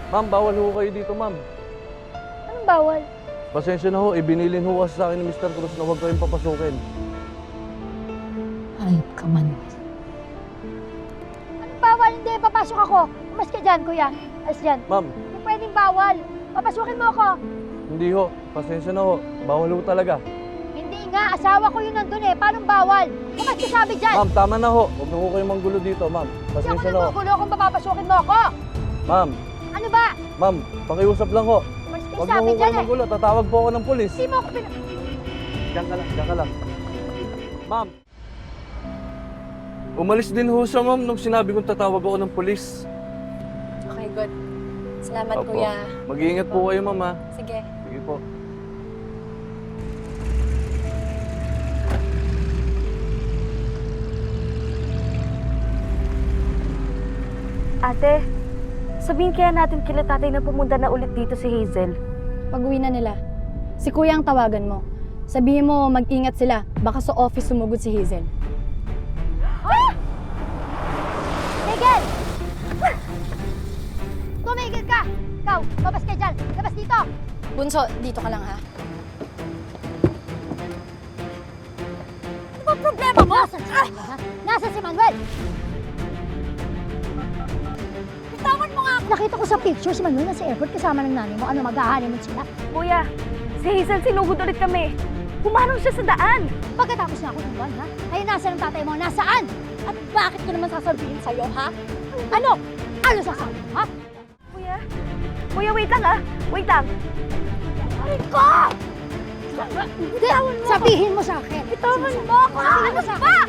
Ma'am, bawal ho kayo dito, ma'am. Anong bawal? Pasensya na ho, ibinilin ho kasi sa akin ni Mr. Cruz na huwag kayong papasukin. Ayop ka man. Anong bawal? Hindi, papasok ako. Umas ka dyan, kuya. Alas dyan. Ma'am, Hindi pwedeng bawal. Papasukin mo ako. hindi ho. Pasensya na ho. Bawal ho talaga. Hindi nga, asawa ko yun nandun eh. Paano bawal? Umas ka sabi dyan. Ma'am, tama na ho. Huwag na ho kayong manggulo dito, ma'am. Hindi ako Pasensya na ho. nagugulo kung papapasukin mo ako. Ma'am, Ano ba? ma'am, pakiusap lang ho. Umas ka Huwag na ho sabi dyan kayong eh. manggulo. Tatawag po ako ng pulis. Hindi mo ako Diyan ka lang, diyan ka lang. Ma'am. Umalis din ho siya, ma'am, nung sinabi kong tatawag ako ng pulis. Okay, good. Salamat, Opo. kuya. Mag-iingat po kayo, ma'am, ha? Sige. Sige po. Ate, sabihin kaya natin kila tatay na pumunta na ulit dito si Hazel. Pag-uwi na nila. Si kuya ang tawagan mo. Sabihin mo, mag-ingat sila. Baka sa office sumugod si Hazel. Tigil! Tumigil ka! Ikaw, labas ka dyan! Labas dito! Bunso, dito ka lang ha. Ano ba problema mo? Nasaan si Manuel, ha? Nasaan si Manuel? Bitawan mo nga! Nakita ko sa picture si Manuel nasa airport kasama ng nanay mo. Ano, mag-honeymoon sila? Kuya, si Hazel sinugod ulit kami. Pumanong siya sa daan. Pagkatapos na ako nandun, ha? Ay, nasaan ang tatay mo? Nasaan? At bakit ko naman sasabihin sa'yo, ha? Ano? Ano sasabihin mo, ha? Kuya, kuya, wait lang ah. Wait lang. Aray ko! Sabihin mo sa akin. Bitawan mo ako! Sabihin mo sa akin.